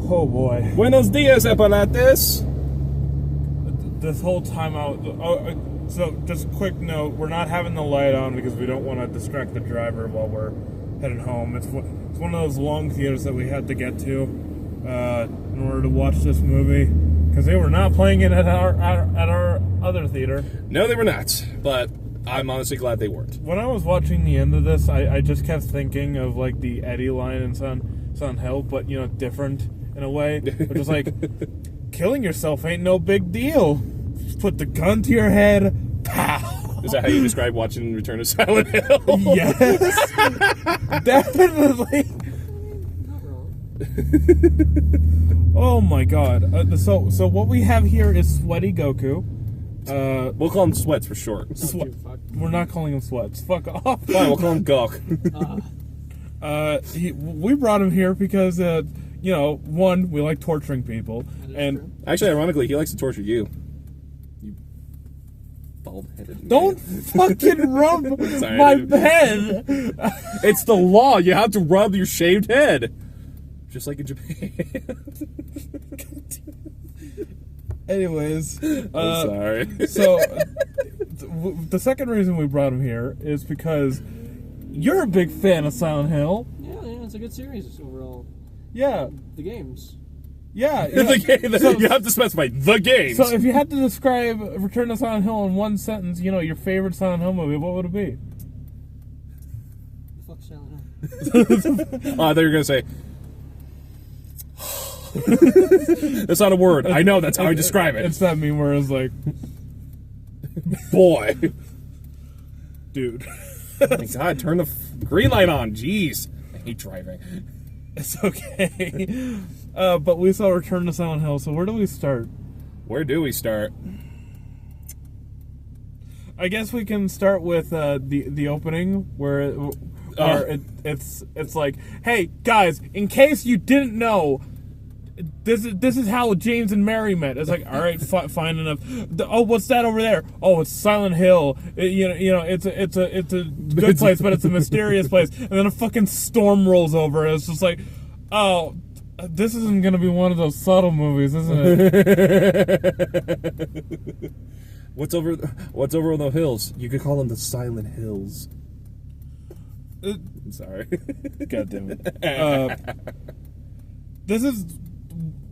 Oh boy. Buenos dias, Epalates. This whole time out. So just a quick note: we're not having the light on because we don't want to distract the driver while we're heading home. It's one of those long theaters that we had to get to in order to watch this movie because they were not playing it at our other theater. No, they were not. But I'm honestly glad they weren't. When I was watching the end of this, I just kept thinking of like the Eddie line in Silent Hill, but different in a way. Which is like, killing yourself ain't no big deal. Just put the gun to your head, pow. Is that how you describe watching Return of Silent Hill? Yes, definitely. Not wrong. Oh my god. So what we have here is Sweaty Goku. We'll call him Sweats for short. We're not calling him Sweats. Fuck off. Fine, we'll call him Gok. We brought him here because, one, we like torturing people, and actually, ironically, he likes to torture you. You bald-headed. Don't fucking rub my head. It's the law. You have to rub your shaved head, just like in Japan. Anyways, I'm sorry. So, the second reason we brought him here is because you're a big fan of Silent Hill. Yeah, it's a good series overall. Yeah. The games. Yeah. The game, so, you have to specify the games. So if you had to describe Return to Silent Hill in one sentence, your favorite Silent Hill movie, what would it be? Fuck Silent Hill. I thought you were going to say... That's not a word. I know, that's how I describe it. It's that meme where it's like... Boy. Dude. Oh my God, turn the green light on. Jeez. I hate driving. It's okay. But we saw Return to Silent Hill, so where do we start? Where do we start? I guess we can start with the opening where it's like, hey guys, in case you didn't know, this is how James and Mary met. It's like, all right, fine enough. What's that over there? Oh, it's Silent Hill. It's a good place, but it's a mysterious place. And then a fucking storm rolls over, and it's just like, oh, this isn't gonna be one of those subtle movies, isn't it? What's over on the hills? You could call them the Silent Hills. I'm sorry. God damn it. This is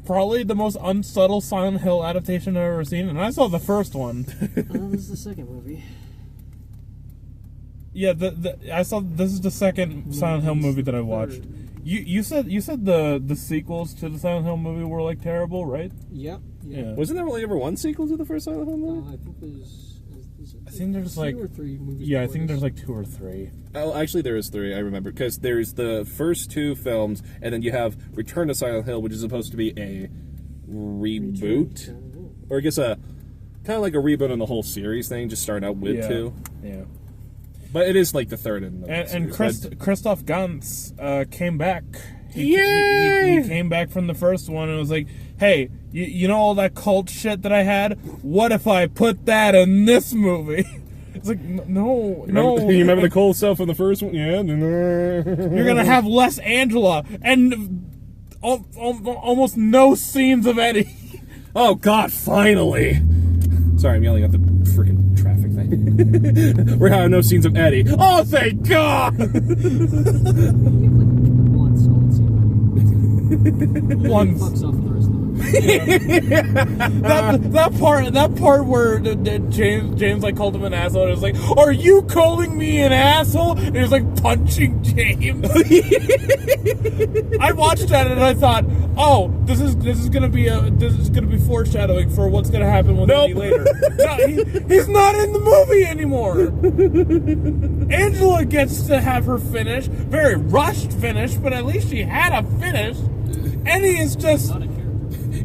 probably the most unsubtle Silent Hill adaptation I've ever seen, and I saw the first one. This is the second movie. Yeah, this is the second Silent Hill movie that I watched. You said the sequels to the Silent Hill movie were like terrible, right? Yep. Yeah. Wasn't there only ever one sequel to the first Silent Hill movie? I think there's like 2 or 3 movies. Yeah, I think there's like 2 or 3. Oh, actually, there is 3. I remember because there's the first 2 films, and then you have Return to Silent Hill, which is supposed to be a reboot, or I guess a kind of like a reboot on the whole series thing, just starting out with 2. Yeah. But it is like the third in the and Christophe Gans came back. He came back from the first one and was like, hey, you know all that cult shit that I had? What if I put that in this movie? It's like, no. You remember the cold stuff from the first one? Yeah. You're going to have less Angela and almost no scenes of Eddie. Oh, God, finally. Sorry, I'm yelling at the freaking traffic thing. We're having no scenes of Eddie. Oh, thank God! One solid scene. One. Fucks off the rest of that part where James like called him an asshole. And it was like, "Are you calling me an asshole?" And he was like punching James. I watched that and I thought, "Oh, this is gonna be foreshadowing for what's gonna happen with Eddie later." No, he's not in the movie anymore. Angela gets to have her finish, very rushed finish, but at least she had a finish. Eddie is just.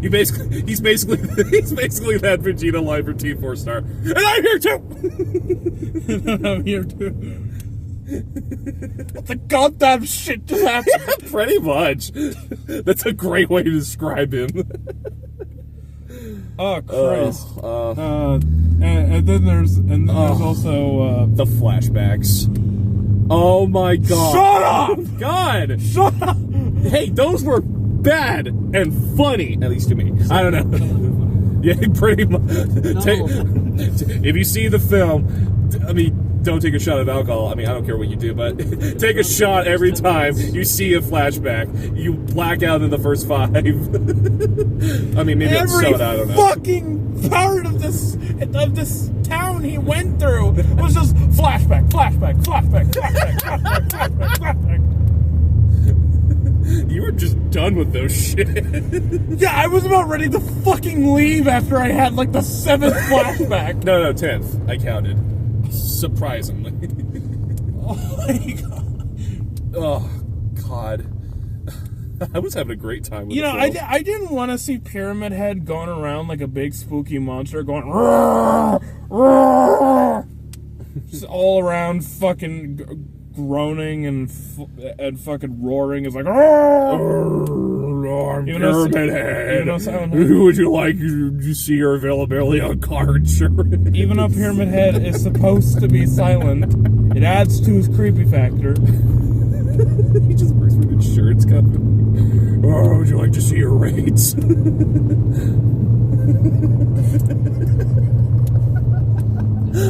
He's basically that Vegeta line from Team 4 Star. And I'm here too! And I'm here too. What the goddamn shit just happened? Pretty much. That's a great way to describe him. Oh, Christ. And then there's also the flashbacks. Oh my God. Shut up! God! Shut up! Hey, those were bad and funny, at least to me. I don't know. Yeah, pretty much. If you see the film, I mean, don't take a shot of alcohol. I mean, I don't care what you do, but take a shot every time you see a flashback. You black out in the first 5. I mean, maybe that's soda, I don't know. Fucking part of this town he went through was just flashback. You were just done with those shit. Yeah, I was about ready to fucking leave after I had like the 7th flashback. No, 10th. I counted. Surprisingly. Oh my god. Oh, God. I was having a great time with You know, the film. I didn't want to see Pyramid Head going around like a big spooky monster going "Roar, roar," just all around fucking groaning and fucking roaring. It's like Pyramid Head. Would you like to see your availability on car insurance? Even though Pyramid Head is supposed to be silent, it adds to his creepy factor. He just works for an insurance company. Oh, would you like to see your rates?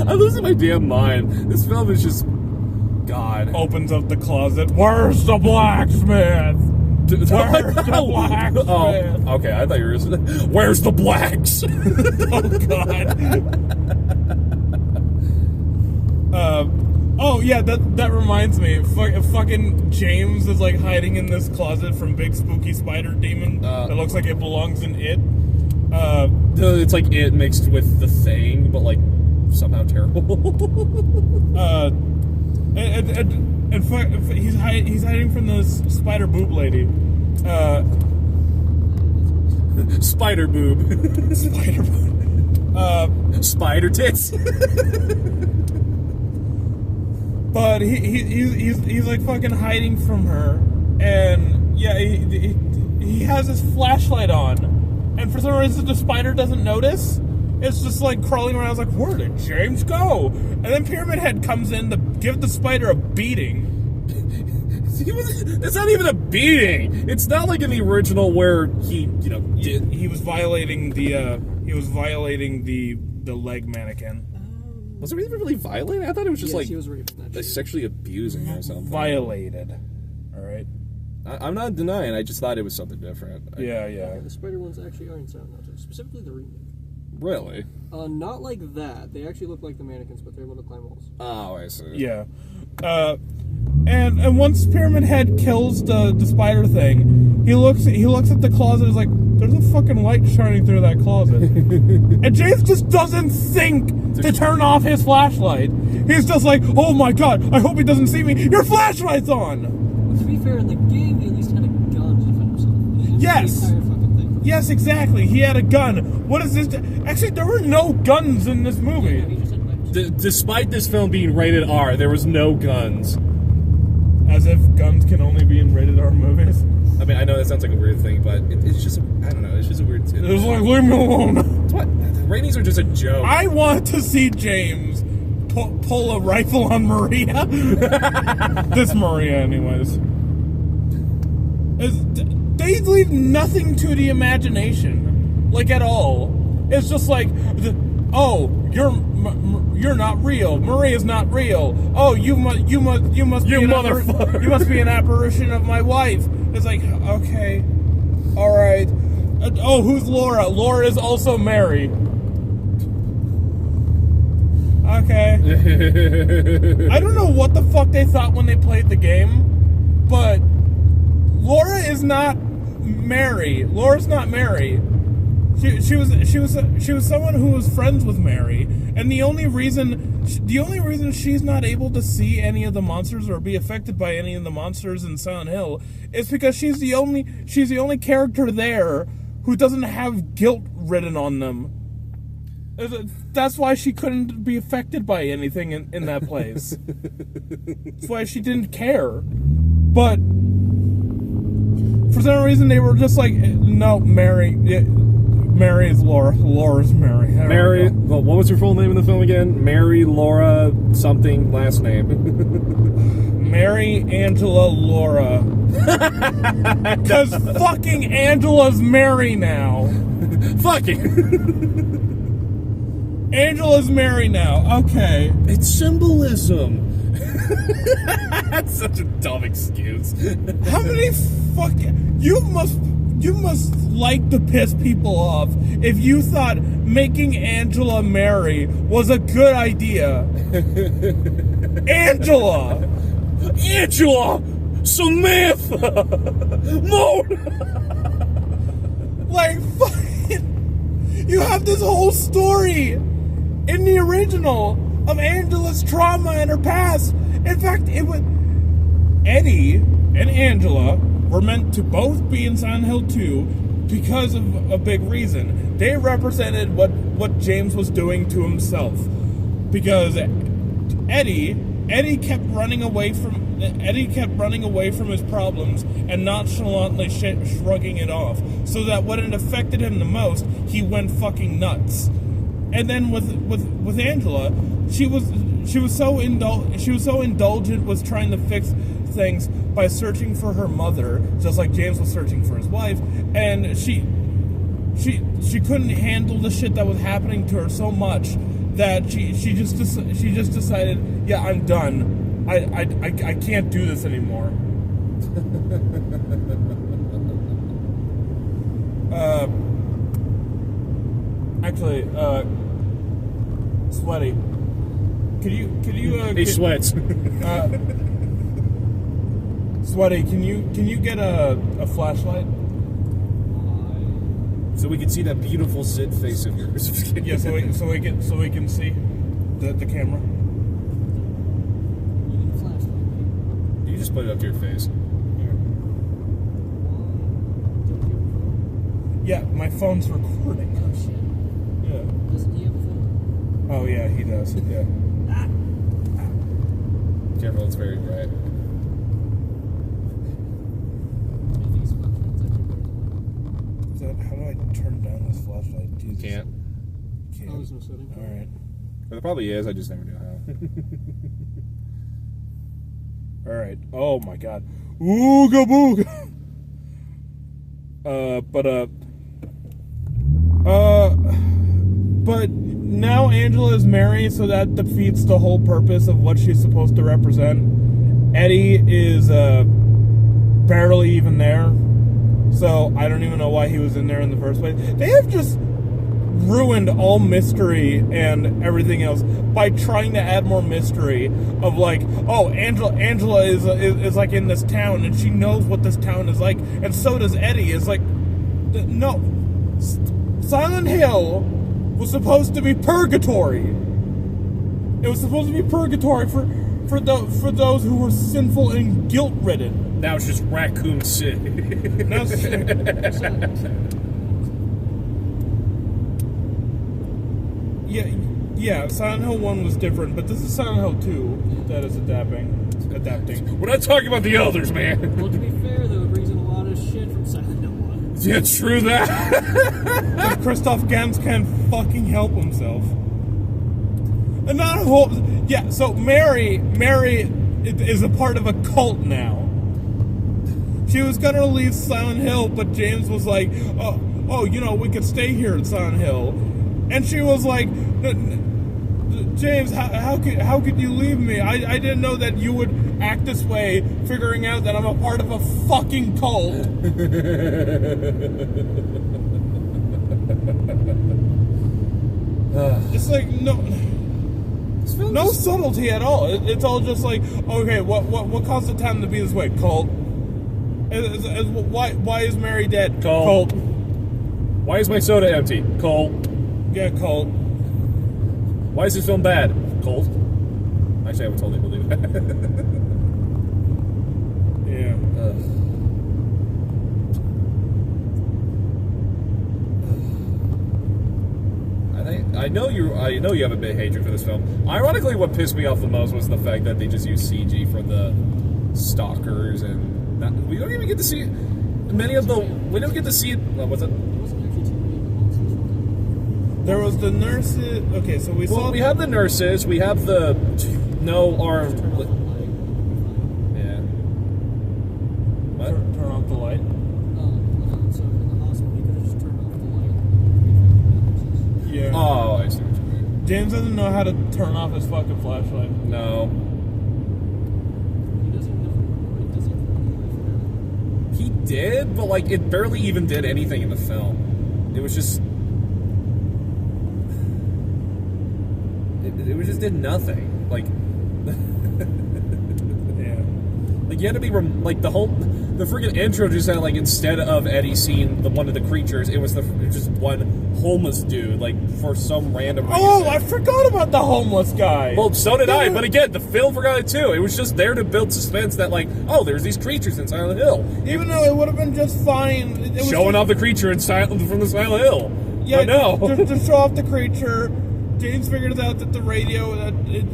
I'm losing my damn mind. This film is just... God. Opens up the closet. Where's the blacksmith? Where's the blacksmith? Oh, okay. I thought you were... Where's the blacks? Oh, God. Oh, yeah, that reminds me. Fucking James is, like, hiding in this closet from Big Spooky Spider Demon. It looks like it belongs in It. It's like It mixed with The Thing, but, like, somehow terrible. He's hiding from this spider boob lady. Spider boob. Spider boob. Spider tits. But he's like fucking hiding from her, and yeah, he has his flashlight on, and for some reason the spider doesn't notice. It's just like crawling around. I was like, where did James go? And then Pyramid Head comes in to give the spider a beating. It's not even a beating. It's not like in the original where he was violating the leg mannequin. Was it even really violent? I thought it was just he was raped in that shit. sexually abusing her or something. Violated. All right. I'm not denying. I just thought it was something different. Yeah. The Spider ones actually are in Silent Hill, specifically the remake. Really? Not like that. They actually look like the mannequins, but they're able to climb walls. Oh, I see. Yeah. And once Pyramid Head kills the spider thing, he looks at the closet and is like, there's a fucking light shining through that closet. And James just doesn't think to turn off his flashlight. He's just like, oh my god, I hope he doesn't see me. Your flashlight's on! Well, to be fair, in the game, he at least had a gun to defend himself. Yes! The entire fucking thing. Yes, exactly. He had a gun. What is this? Actually, there were no guns in this movie. He just had weapons. Despite this film being rated R, there was no guns. As if guns can only be in rated R movies. I mean, I know that sounds like a weird thing, but it's just, I don't know, it's just a weird thing. It was like, leave me alone. What? Ratings are just a joke. I want to see James pull a rifle on Maria. This Maria, anyways. They leave nothing to the imagination, like at all. It's just like, oh, you're not real. Maria's not real. Oh, you must be motherfucker. You must be an apparition of my wife. It's like, okay, all right. Oh, who's Laura? Laura is also Mary. Okay. I don't know what the fuck they thought when they played the game, but Laura is not Mary. Laura's not Mary. She was someone who was friends with Mary, and the only reason she's not able to see any of the monsters or be affected by any of the monsters in Silent Hill is because she's the only character there who doesn't have guilt written on them. That's why she couldn't be affected by anything in that place. That's why she didn't care. But for some reason they were just like, no, Mary is Laura. Laura's Mary. Mary, well, what was her full name in the film again? Mary Laura something, last name. Mary Angela Laura Because fucking Angela's Mary now. Fucking. Angela's Mary now. Okay. It's symbolism. That's such a dumb excuse. How many fucking... You must like to piss people off if you thought making Angela Mary was a good idea. Angela! Samantha! Mona! Like, fucking... You have this whole story in the original of Angela's trauma and her past. In fact, it was... Eddie and Angela were meant to both be in Silent Hill 2 because of a big reason. They represented what James was doing to himself. Because Eddie kept running away from his problems and nonchalantly shrugging it off. So that when it affected him the most, he went fucking nuts. And then with Angela, she was so indulgent with trying to fix things by searching for her mother, just like James was searching for his wife, and she couldn't handle the shit that was happening to her so much that she just decided, yeah, I'm done. I can't do this anymore. Actually, Sweaty, could you He sweats. Sweaty, can you get a flashlight? So we can see that beautiful Sid face of yours. Yeah, so we can see the camera. You need a flashlight. You just put it up to your face. Yeah, my phone's recording. Oh shit. Yeah. Doesn't he have a phone? Oh yeah, he does. Yeah. Careful, it's very bright. How do I turn down this flashlight? Jesus. Can't. Can't. Oh, there's no setting. All right. There probably is, I just never knew how. All right. Oh my God. Ooga booga. But now Angela is Mary, so that defeats the whole purpose of what she's supposed to represent. Eddie is barely even there, so I don't even know why he was in there in the first place. They have just ruined all mystery and everything else by trying to add more mystery of like, oh, Angela is like in this town and she knows what this town is like, and so does Eddie. It's like, no, Silent Hill was supposed to be purgatory. It was supposed to be purgatory for those who were sinful and guilt ridden. Now it's just Raccoon City. Now it's Yeah, Silent Hill 1 was different, but this is Silent Hill 2 that is adapting. We're not talking about the others, man. Well, to be fair, though, it brings in a lot of shit from Silent Hill 1. Yeah, true that. But Christophe Gans can't fucking help himself. And not a whole... Yeah, so Mary is a part of a cult now. She was gonna leave Silent Hill, but James was like, oh, you know, we could stay here in Silent Hill. And she was like, James, how could you leave me? I didn't know that you would act this way, figuring out that I'm a part of a fucking cult. It's like, no subtlety at all. It's all just like, okay, what caused the town to be this way? Cult. Why is Mary dead? Cult. Why is my soda empty? Cult. Yeah, cult. Why is this film bad? Cult. Actually, I would totally believe that. Yeah. I know you have a big hatred for this film. Ironically, what pissed me off the most was the fact that they just used CG for the stalkers, and we don't even get to see many of the. We don't get to see. What was it? There was the nurses. Okay, so we saw. We have the nurses. We have the no armed. Yeah. James doesn't know how to turn off his fucking flashlight. No. He doesn't know. It doesn't know. He did, but like it barely even did anything in the film. It was just it was just did nothing. Like Yeah. like you had to be like the freaking intro just had like instead of Eddie seeing one of the creatures, it was just one homeless dude like for some random reason. Oh, I forgot about the homeless guy. Well, so did I, but again, the film forgot it too. It was just there to build suspense that, like, oh, there's these creatures in Silent Hill. Even though it would have been just fine. It was Showing off the creature in from the Silent Hill. Yeah, no. to show off the creature. James figures out that the radio that it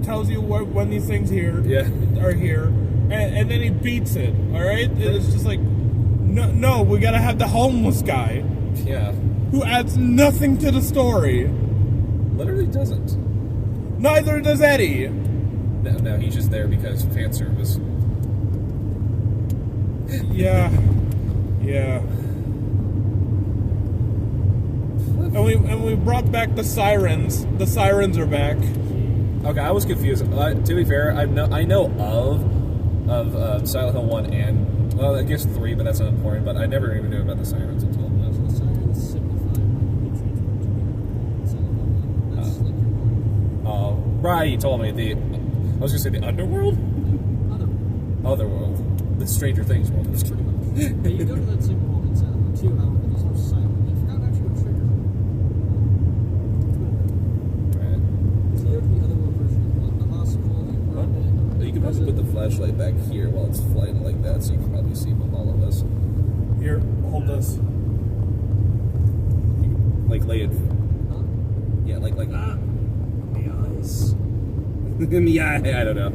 tells you when these things are here, and then he beats it. All right, it's just like, no, we gotta have the homeless guy. Yeah. Who adds nothing to the story. Literally doesn't. Neither does Eddie. No, he's just there because fan service. Yeah. And we brought back the sirens. The sirens are back. Okay, I was confused. To be fair, I know of Silent Hill 1 and, well, I guess 3, but that's not important, but I never even knew about the sirens until this. The sirens signify when you transfer to Silent Hill 1. That's like your warning. Oh, right, you told me. I was going to say the underworld? Otherworld. The Stranger Things world. Pretty much. Yeah, you go to that same world in Silent Hill 2, how there's no silent. I forgot actually what trigger. Right. So you go to the otherworld version of like the hospital, the apartment. You can probably put the flashlight back here while it's flying like that, so you can probably see with all of us. Here, hold this. Like lay it. Huh? Yeah, like The eyes. yeah, I don't know.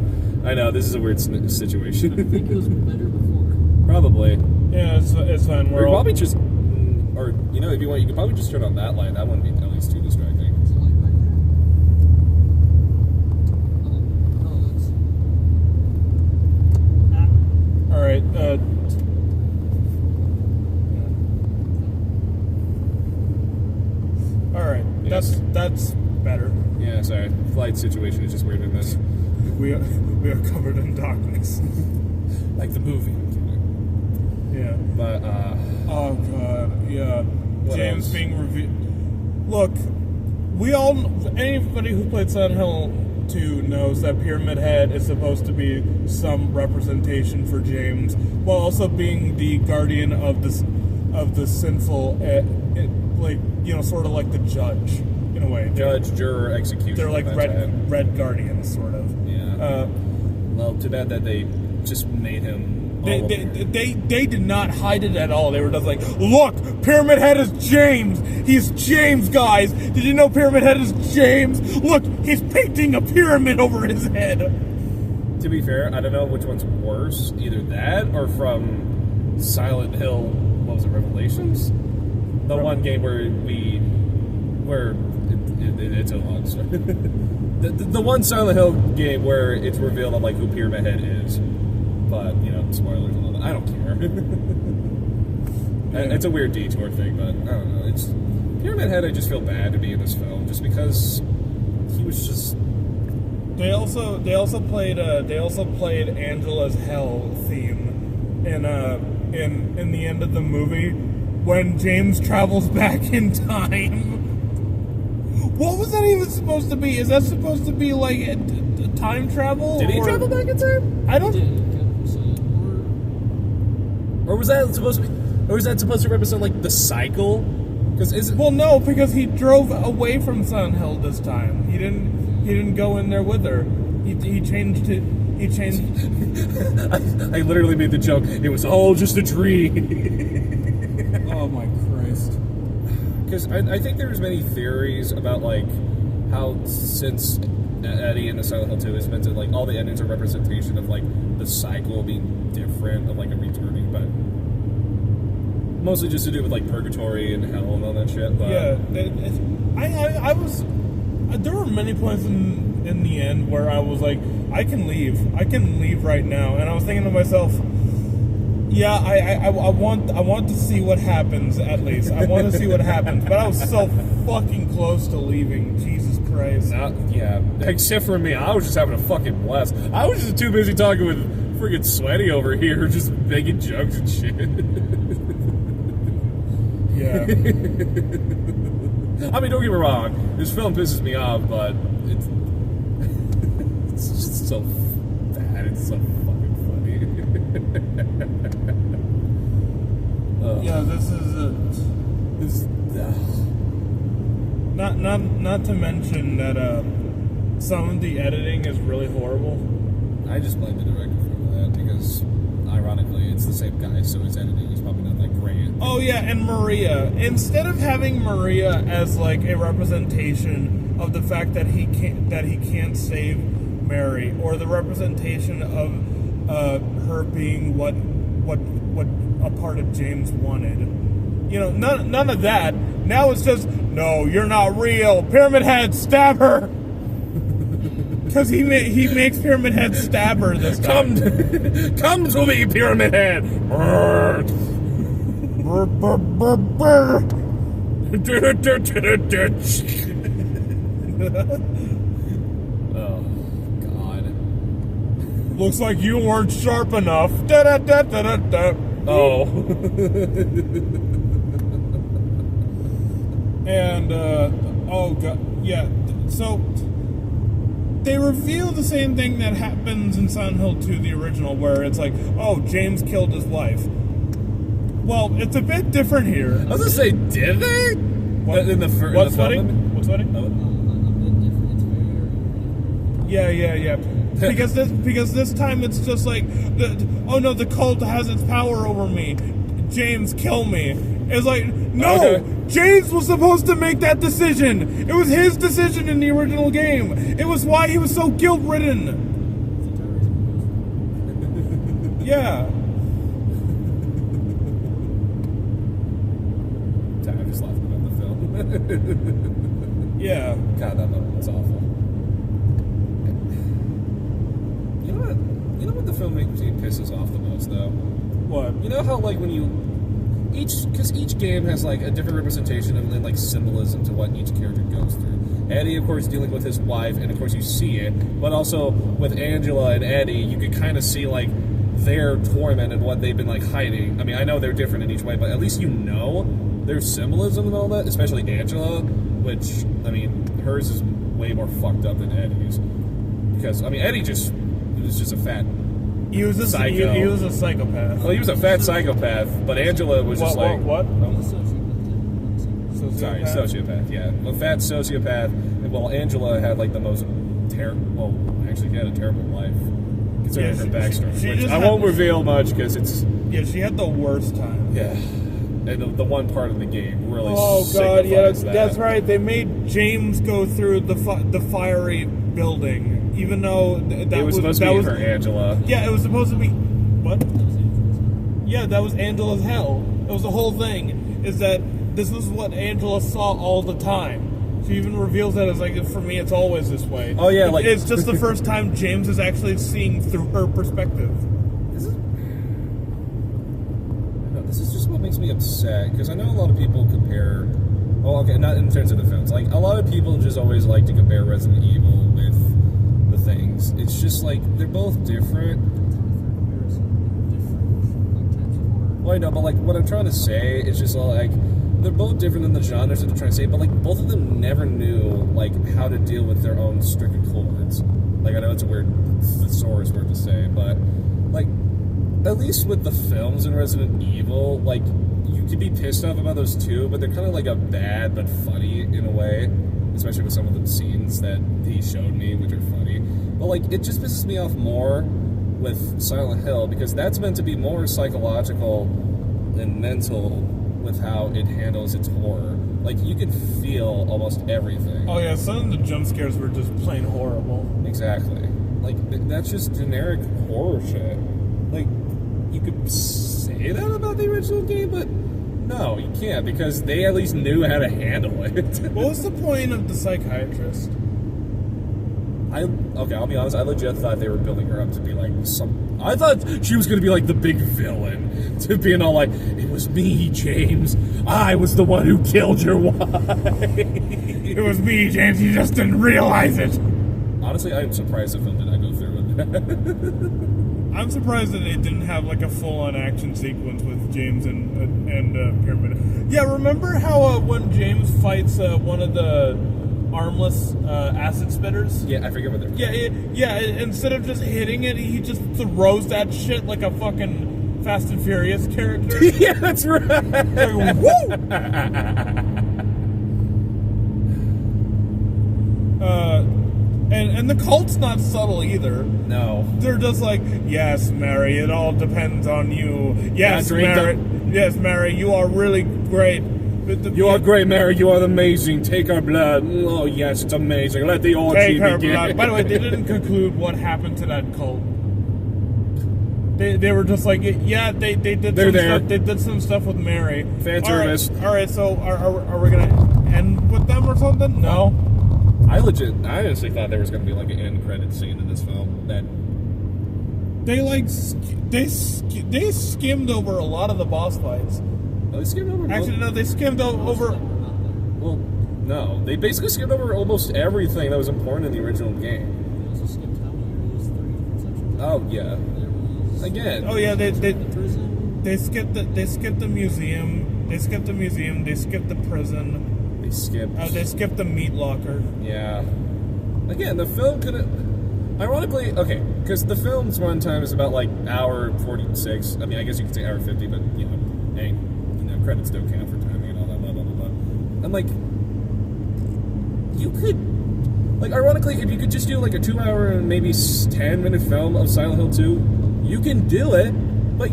I know this is a weird situation. I think it was better before. Probably. Yeah, it's fine. Or probably just, or you know, if you want, you could probably just turn on that light. That wouldn't be at least too distracting. Is it like right there? Oh, that's. All right. All right. Yes. That's better. Yeah, sorry. Flight situation is just weird in this. We are covered in darkness. Like the movie. Yeah. But Oh god. Yeah. What James else? being revealed. Look, anybody who played Silent Hill 2 knows that Pyramid Head is supposed to be some representation for James, while also being the guardian of the sinful, like, you know, sort of like the judge in a way. judge, juror, executioner. They're like that's it. red guardians, sort of. Yeah. Well, too bad that they just made him. They did not hide it at all. They were just like, look, Pyramid Head is James. He's James, guys. Did you know Pyramid Head is James? Look, he's painting a pyramid over his head. To be fair, I don't know which one's worse. Either that or from Silent Hill. What was it? Revelations. The one game where it's a long story. the one Silent Hill game where it's revealed on like who Pyramid Head is. But, you know, spoilers and all that. I don't care. It's a weird detour thing, but I don't know. It's Pyramid Head. I just feel bad to be in this film, just because he was just. They also played Angela's Hell theme in the end of the movie when James travels back in time. What was that even supposed to be? Is that supposed to be like a time travel? Did he travel back in time? I don't. Or was that supposed to be? Or was that supposed to represent like the cycle? Because Well, no, because he drove away from Silent Hill this time. He didn't go in there with her. He changed it. He changed. I literally made the joke. It was all just a dream. Oh my Christ! Because I think there's many theories about like how since Eddie and the Silent Hill 2 has been to like all the endings are representation of like the cycle being different of like a returning, but mostly just to do with like purgatory and hell and all that shit. But Yeah, I was. There were many points in the end where I was like, I can leave right now, and I was thinking to myself, yeah, I want to see what happens at least. I want to see what happens, but I was so fucking close to leaving. Jesus Christ. Christ. Yeah, except for me, I was just having a fucking blast. I was just too busy talking with freaking Sweaty over here, just making jokes and shit. Yeah. I mean, don't get me wrong, this film pisses me off, but it's just so bad. It's so fucking funny. Yeah, this is not to mention that some of the editing is really horrible. I just blame the director for that because, ironically, it's the same guy, so his editing is probably not that great. Oh yeah, and Maria. Instead of having Maria as like a representation of the fact that he can't save Mary, or the representation of her being what a part of James wanted. You know, none of that. Now it's just, no, you're not real. Pyramid Head, stab her. Because he makes Pyramid Head stab her this time. Come to me, Pyramid Head. Brr, brr, brr, brr. Oh, God. Looks like you weren't sharp enough. Da, da, da, da, da, da. Oh. And, oh god, yeah, so, they reveal the same thing that happens in Silent Hill 2, the original, where it's like, oh, James killed his wife. Well, it's a bit different here. I was gonna say, did they? What? In the first What's wedding? What's wedding? A bit different. It's very... Yeah. because this time it's just like, oh no, the cult has its power over me. James, kill me. It's like, no! Okay. James was supposed to make that decision! It was his decision in the original game! It was why he was so guilt-ridden! Yeah. I'm just laughing about the film. Yeah. God, that moment was awful. You know what the film makes me pisses off the most, though? What? You know how, like, when you... Because each game has, like, a different representation and, like, symbolism to what each character goes through. Eddie, of course, dealing with his wife, and, of course, you see it. But also, with Angela and Eddie, you can kind of see, like, their torment and what they've been, like, hiding. I mean, I know they're different in each way, but at least you know there's symbolism and all that, especially Angela, which, I mean, hers is way more fucked up than Eddie's. Because, I mean, Eddie was just a fat... He was a psycho. He was a psychopath. Well, he was a fat psychopath, but Angela was just like... What? He's a sociopath. Sorry, sociopath, yeah. A fat sociopath, and while Angela had, like, the most terrible... Well, actually, she had a terrible life, considering her backstory. Which I won't reveal much, because it's... Yeah, she had the worst time. Yeah. And the one part of the game really Oh, God, yeah, signifies that. that's right. They made James go through the fiery building. Even though that was supposed to be for Angela. Yeah, it was supposed to be... What? Yeah, that was Angela's hell. That was the whole thing. Is that this is what Angela saw all the time. She even reveals that as like, for me, it's always this way. Oh, yeah, like... It's just the first time James is actually seeing through her perspective. This is just what makes me upset, because I know a lot of people compare... Well, okay, not in terms of the films. Like, a lot of people just always like to compare Resident Evil with the things. It's just like, they're both different. Well, I know, but like, what I'm trying to say is just like, they're both different in the genres that they're trying to say, but like, both of them never knew, like, how to deal with their own stricken chords. Like, I know it's a weird thesaurus word to say, but, like, at least with the films in Resident Evil, like, you could be pissed off about those too, but they're kind of like a bad but funny in a way, especially with some of the scenes that he showed me, which are funny. But like, it just pisses me off more with Silent Hill, because that's meant to be more psychological and mental with how it handles its horror. Like, you can feel almost everything. Oh yeah, some of the jump scares were just plain horrible. Exactly. Like, that's just generic horror shit. Like, you could say that about the original game, but no, you can't, because they at least knew how to handle it. What was the point of the psychiatrist? I'll be honest. I legit thought they were building her up to be like some. I thought she was going to be like the big villain, to being all like, "It was me, James. I was the one who killed your wife. It was me, James. You just didn't realize it." Honestly, I am surprised the film did not go through with that. I'm surprised that it didn't have like a full-on action sequence with James and Pyramid. Yeah, remember how when James fights one of the armless acid spitters? Yeah, I forget what they're. Yeah. Instead of just hitting it, he just throws that shit like a fucking Fast and Furious character. Yeah, that's right. Like, woo! And the cult's not subtle either. No. They're just like, yes, Mary, it all depends on you. Yes, Mary. Yes, Mary, you are really great. You are great, Mary. You are amazing. Take our blood. Oh, yes, it's amazing. Let the orgy begin. Take her blood. By the way, they didn't conclude what happened to that cult. They were just like, yeah, they did They're some there. stuff. They did some stuff with Mary. Fan service. All right. So are we gonna end with them or something? No. I honestly thought there was going to be like an end credit scene in this film. That they skimmed over a lot of the boss fights. they skimmed over. Actually, no, they skimmed over. Well, no, they basically skimmed over almost everything that was important in the original game. They also skipped how many years? 30 different sections. Oh yeah. There was Again. Oh yeah, the prison. they skipped the museum. They skipped the museum. They skipped the prison. They skipped the meat locker. Yeah. Again, the film could have. Ironically, okay, because the film's runtime is about like hour 46. I mean, I guess you could say hour 50, but hey, credits don't count for timing and all that, blah blah blah blah. I'm like, you could, like, ironically, if you could just do like a 2-hour and maybe 10-minute film of Silent Hill 2, you can do it, but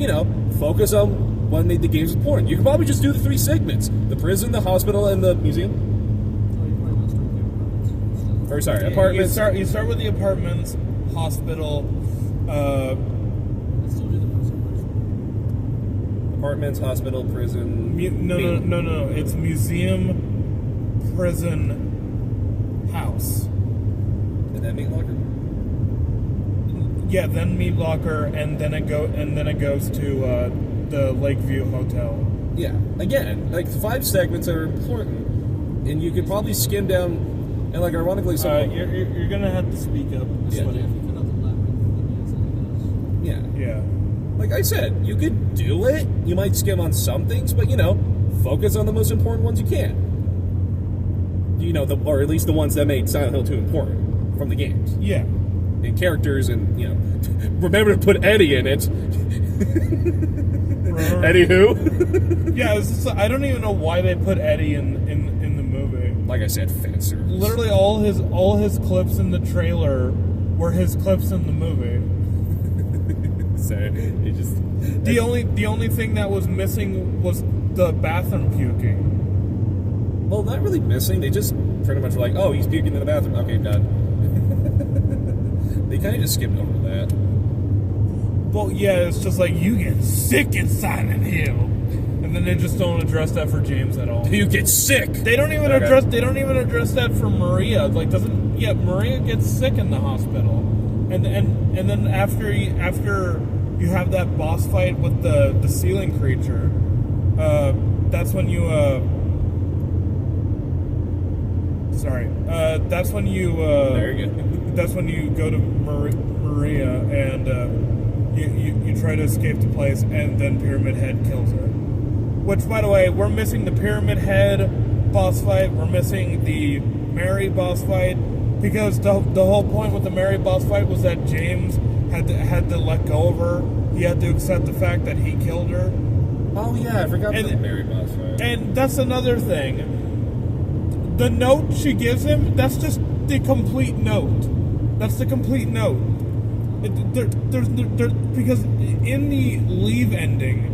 focus on what made the games important. You could probably just do the 3 segments: the prison, the hospital, and the museum. Oh, you probably want to start with the apartments. Or sorry, apartments. You start with the apartments, hospital. Let's still do the prison first. Apartments, hospital, prison. No. It's museum, prison, house. And then meat locker. Yeah, then meat locker, and then it goes to the Lakeview Hotel. Yeah, again, like 5 segments that are important, and you could probably skim down, and like ironically, you're gonna have to speak up. If you cut out the labyrinth, then yeah. Yeah. Like I said, you could do it. You might skim on some things, but focus on the most important ones you can. Or at least the ones that made Silent Hill 2 important from the games. Yeah. And characters, and remember to put Eddie in it. Eddie who? Yeah, I don't even know why they put Eddie in the movie. Like I said, fan service. Literally, all his clips in the trailer were his clips in the movie. So it just The only thing that was missing was the bathroom puking. Well, not really missing. They just pretty much were like, oh, he's puking in the bathroom. Okay, done. They kind of just skipped over that. Well, yeah, it's just like, you get sick in Silent Hill, and then they just don't address that for James at all. You get sick. They don't even address. They don't even address that for Maria. Like, Maria gets sick in the hospital, and then after you have that boss fight with the ceiling creature, that's when you that's when you there you go. That's when you go to Maria and you try to escape the place, and then Pyramid Head kills her. Which, by the way, we're missing the Pyramid Head boss fight. We're missing the Mary boss fight, because the whole point with the Mary boss fight was that James had to let go of her. He had to accept the fact that he killed her. Oh yeah, I forgot the Mary boss fight. And that's another thing. The note she gives him, that's just the complete note. That's the complete note. Because in the Leave ending,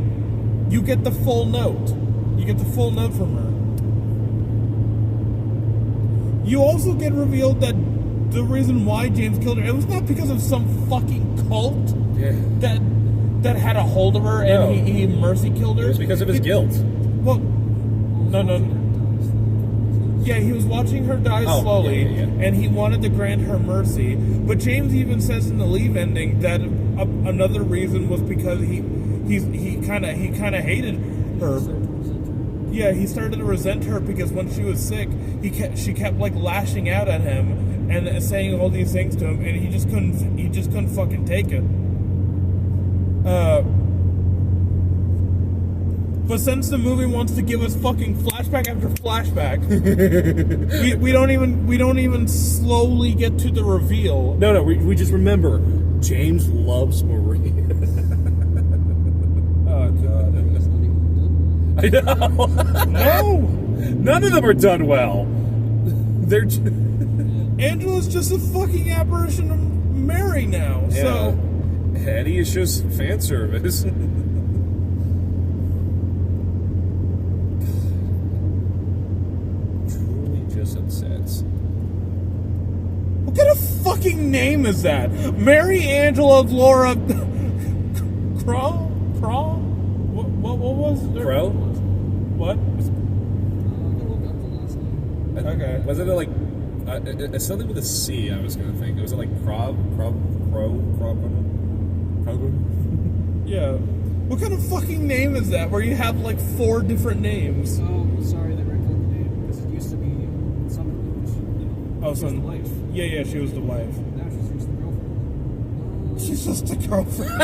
you get the full note. You get the full note from her. You also get revealed that the reason why James killed her, it was not because of some fucking cult that had a hold of her and he mercy killed her. It was because of his guilt. Well, no. Yeah, he was watching her die slowly, yeah. and he wanted to grant her mercy. But James even says in the Leave ending that another reason was because he kind of hated her. Yeah, he started to resent her because when she was sick, she kept like lashing out at him and saying all these things to him, and he just couldn't fucking take it. But since the movie wants to give us fucking flashback after flashback, we don't even slowly get to the reveal. No, we just remember James loves Marie. Oh god. I know. No! None of them are done well. They're Angela's just a fucking apparition of Mary now. yeah. So Eddie is just fan service. Truly just upsets. what kind of fucking name is that? Mary Angela Laura Crow? What was it? Crow? What? Okay. Was it like something with a C? I was gonna think. Was it like Crow? Yeah. What kind of fucking name is that where you have like 4 different names? Oh, sorry, they wrinkled the name because it used to be Summer Lynch. Oh, She was the wife. Yeah, she was the wife. Now she's just the girlfriend. She's just a girlfriend.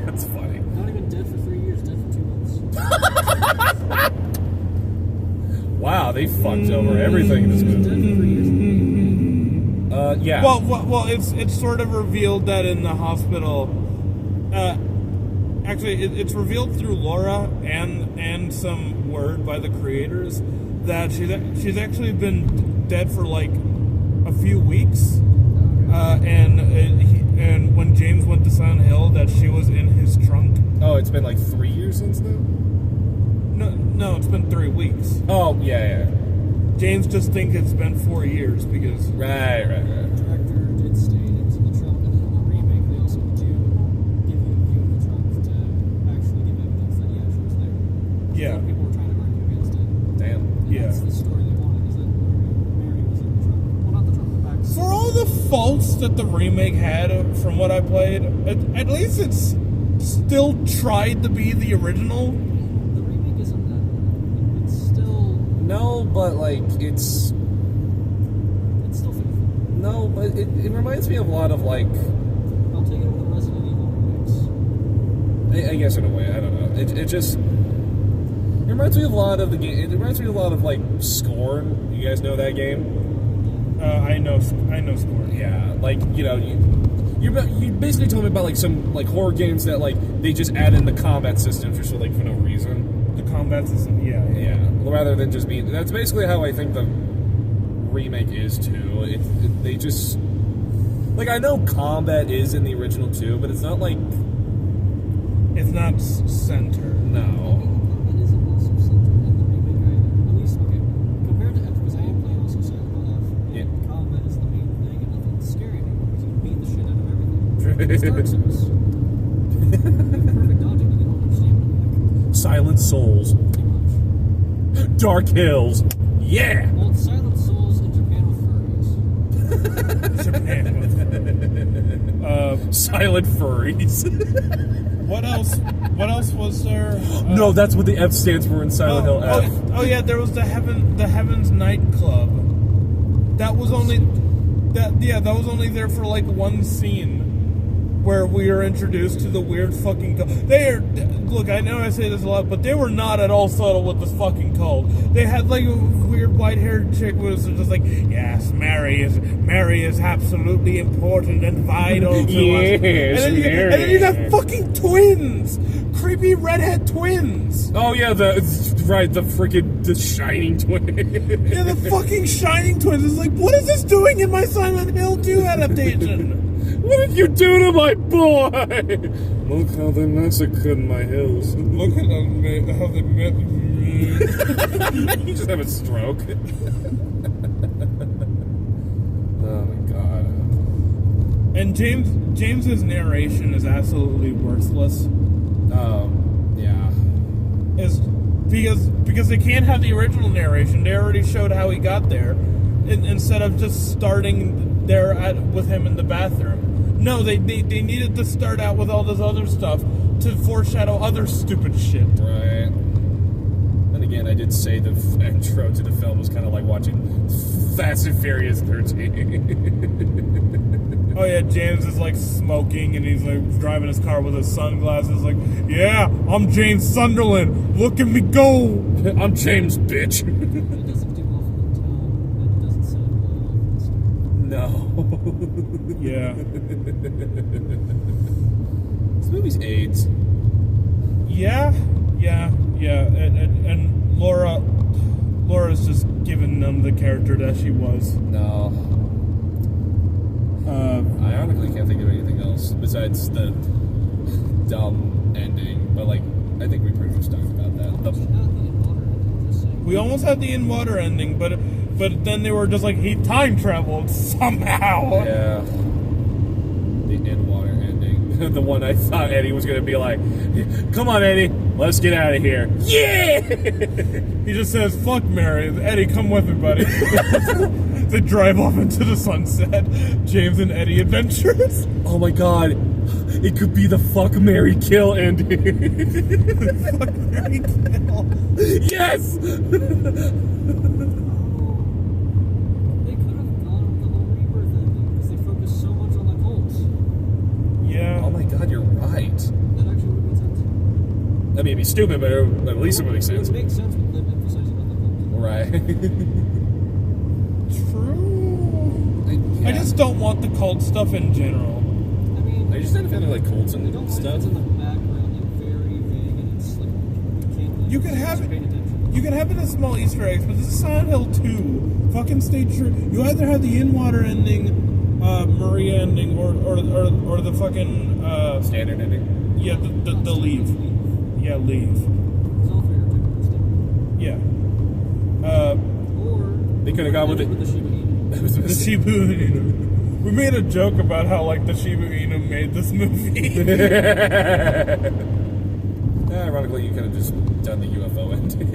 That's funny. Not even dead for 3 years, dead for 2 months. Wow, they fucked over everything in this Dead movie. for 3 years. Yeah. Well, it's sort of revealed that in the hospital. Actually, it's revealed through Laura and some word by the creators that she's actually been dead for like a few weeks. And when James went to Silent Hill, that she was in his trunk. Oh, it's been like 3 years since then? No, it's been 3 weeks. Oh, yeah. James just thinks it's been 4 years because Right. The director did state it's in the trunk, and then in the remake, they also do give you a view of the trunk to actually give evidence that, yeah, she was there. Yeah. A lot of people were trying to argue against it. Damn. And Yeah. that's the story they wanted, is that Mary was in the trunk. Well, not the trunk, the back. for all the faults that the remake had from what I played, at least it's still tried to be the original. The remake isn't that. It's still. No, but like It's still faithful. no, but it reminds me of a lot of like I'll take it over the Resident Evil remakes. I guess in a way, I don't know. It just it reminds me of a lot of the game. It reminds me of a lot of like Scorn. You guys know that game? I know Scorn. Yeah, like you basically told me about like some like horror games that like they just add in the combat system for no reason. The combat system, yeah. Rather than just being. That's basically how I think the remake is too. They just like I know combat is in the original too, but it's not like It's not centered. no. Combat isn't also centered in the remake either. At least, okay, compared to F, because I am playing also Silent Hill F, Yeah. combat is the main thing, and nothing's scary anymore, because you beat the shit out of everything. It's Dark Souls. Perfect dodging, and you don't understand it, Silent Souls, pretty much. Dark Hills, yeah. Well, it's Silent Souls in Japan with furries. Silent furries. What else? What else was there? No, that's what the F stands for in Silent Hill F. Oh yeah, there was the Heaven's nightclub. That was only there for like one scene where we are introduced to the weird fucking cult. Look, I know I say this a lot, but they were not at all subtle with this fucking cult. They had like a weird white-haired chick who was just like, yes, Mary is absolutely important and vital to us. Yes, And then you got fucking twins, creepy redhead twins. Oh yeah, the Shining Twin. Yeah, the fucking Shining twins. It's like, what is this doing in my Silent Hill 2 adaptation? What did you do to my boy? Look how they massacred my hills. Look at how they met me. You just have a stroke. Oh my god. And James's narration is absolutely worthless. Yeah. Because they can't have the original narration. They already showed how he got there, instead of just starting there with him in the bathroom. No, they needed to start out with all this other stuff to foreshadow other stupid shit. Right. And again, I did say the intro to the film was kind of like watching Fast and Furious 13. Oh yeah, James is like smoking and he's like driving his car with his sunglasses. Like, yeah, I'm James Sunderland. Look at me go. I'm James, bitch. It doesn't do well for the tone. It doesn't sound well. No. Yeah. This movie's AIDS. Yeah. And Laura's just giving them the character that she was. No. I honestly can't think of anything else besides the dumb ending. But like, I think we pretty much talked about that. We almost had the in-water ending, but then they were just like, he time traveled somehow. Yeah. The in-water ending. The one I thought Eddie was going to be like, come on, Eddie, let's get out of here. Yeah! He just says, fuck Mary. Eddie, come with me, buddy. They drive off into the sunset. James and Eddie adventures. Oh my god. It could be the fuck, marry, kill ending. Fuck Mary kill. Yes! They could have gone with the whole rebirth ending because they focused so much on the cults. Yeah. Oh my god, you're right. That actually would make sense. I mean, it'd be stupid, but at least it would make It sense. would make sense with them emphasizing on the cult. Right. True. Yeah. I just don't want the cult stuff in general. I mean, I just not a fan of like cults I and don't mind if stuff. it's in the background, like very vague, and it's like you can't. Like, You can have paying attention. You can have it as small Easter eggs, but this is Silent Hill 2. Fucking stay true. You either have the in-water ending, Maria ending, or the fucking Standard ending. yeah, the leave. Yeah, leave. It's all fair, technically. Yeah. Or They could have gone with it. the Shiba Inu. The Shibu Inu. We made a joke about how like the Shibu Inu made this movie. Ironically, you could have just done the UFO ending.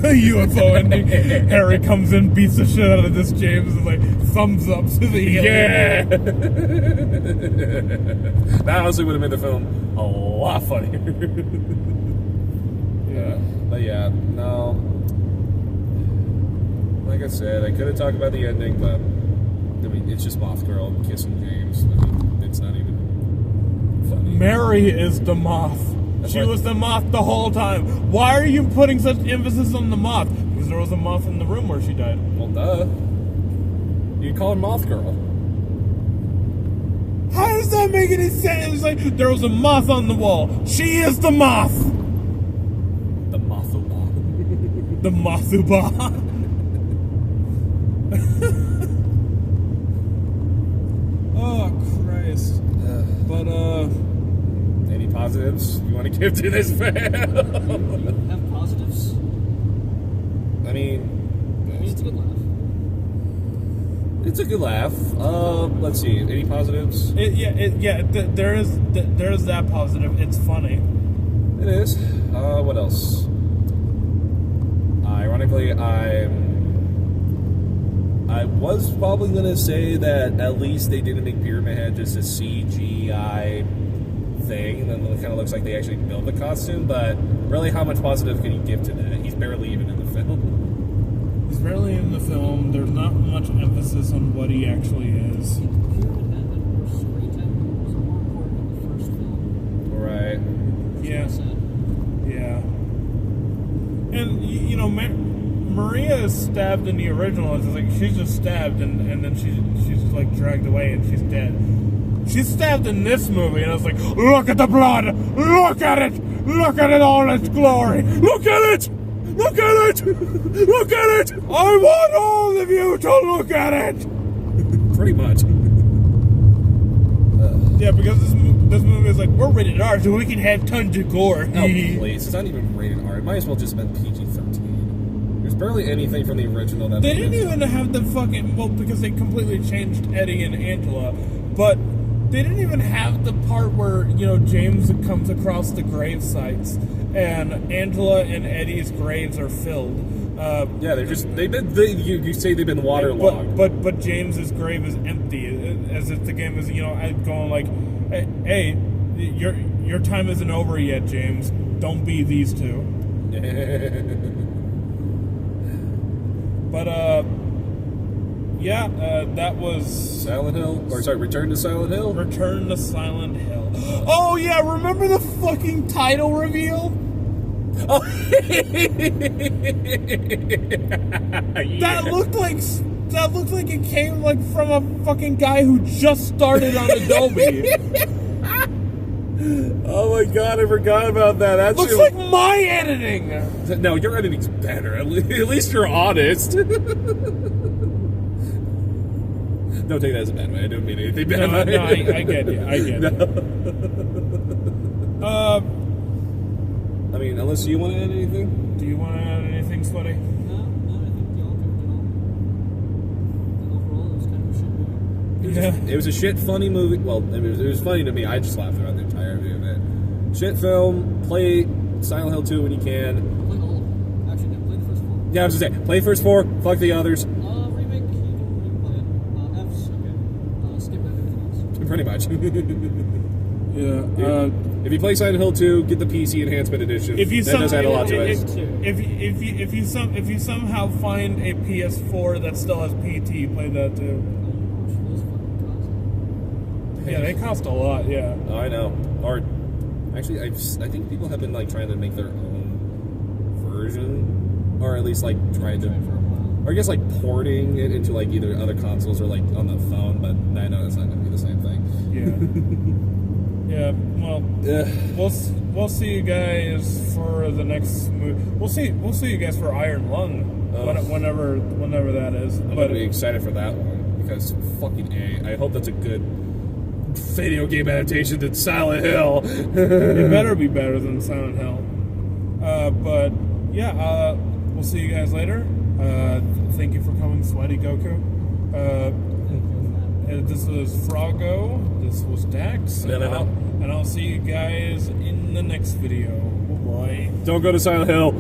The UFO ending. Harry comes in, beats the shit out of this James, and like thumbs up to the Yeah! That honestly would have made the film a lot funnier. Yeah. But yeah, no. Like I said, I could have talked about the ending, but I mean, it's just Moth Girl kissing James. I mean, it's not even funny. Mary is the moth. She was the moth the whole time. Why are you putting such emphasis on the moth? Because there was a moth in the room where she died. Well, duh. You call her Moth Girl. How does that make any sense? It's like, there was a moth on the wall. She is the moth. The Mothuba. The Mothuba. Oh, Christ. But, Any positives you want to give to this film? Have positives. I mean, It's a good laugh. it's a good laugh. Let's see. Any positives? there is that positive. It's funny. It is. What else? Ironically, I was probably gonna say that at least they didn't make Pyramid Head just a CGI thing, and then it kind of looks like they actually built the costume. But really, how much positive can you give to that? He's barely even in the film. He's barely in the film. There's not much emphasis on what he actually is. Pyramid Head had more screen time. It was more important in the first film. Right. Yeah. That's sad. Yeah. And, you know, Maria is stabbed in the original. It's like she's just stabbed and then she's like dragged away and she's dead. She's stabbed in this movie and I was like, look at the blood! Look at it! Look at it all its glory! Look at it! Look at it! Look at it! I want all of you to look at it! Pretty much. Yeah, because this movie is like, we're rated R, so we can have tons of gore. Oh, please. It's not even rated R. It might as well just have been PG-13. There's barely anything from the original that... They didn't even have the fucking... Well, because they completely changed Eddie and Angela. But they didn't even have the part where, you know, James comes across the grave sites. and Angela and Eddie's graves are filled. Yeah, you say they've been waterlogged. But James's grave is empty, as if the game is going like, hey, your time isn't over yet, James. Don't be these two. But that was Silent Hill, or sorry, Return to Silent Hill. Return to Silent Hill. Oh yeah, remember the fucking title reveal? Oh. That looked like it came like from a fucking guy who just started on Adobe. Oh my god, I forgot about that. That looks like my editing. No, your editing's better. At least you're honest. Don't take that as a bad way. I don't mean anything bad. No, I get you. I get it. I mean, unless you want to add anything. Do you want to add anything, Sweaty? No, I think y'all covered it all. And overall, it was kind of a shit movie. It was a shit funny movie. Well, it was funny to me. I just laughed throughout the entirety of it. Shit film. Play Silent Hill 2 when you can. Play all of them. Actually, no, play the first 4. Yeah, I was just saying, play first 4. Fuck the others. Remake, you can play it. F's, okay. Skip everything else. Pretty much. Yeah. If you play Silent Hill 2, get the PC Enhancement Edition. That does add a lot to it. If you somehow find a PS4 that still has PT, play that too. Yeah, they cost a lot. Yeah. Oh, I know. Or actually, I think people have been like trying to make their own version, or at least like trying to, or I guess like porting it into like either other consoles or like on the phone. But I know that's not going to be the same thing. Yeah. Yeah, well, we'll see you guys for the next movie. We'll see you guys for Iron Lung whenever that is. I'm gonna be excited for that one because fucking I hope that's a good video game adaptation to Silent Hill. It better be better than Silent Hill. But yeah, we'll see you guys later. Thank you for coming, Sweaty Goku. This was Froggo. This was Dax. And I'll see you guys in the next video. Bye. Don't go to Silent Hill.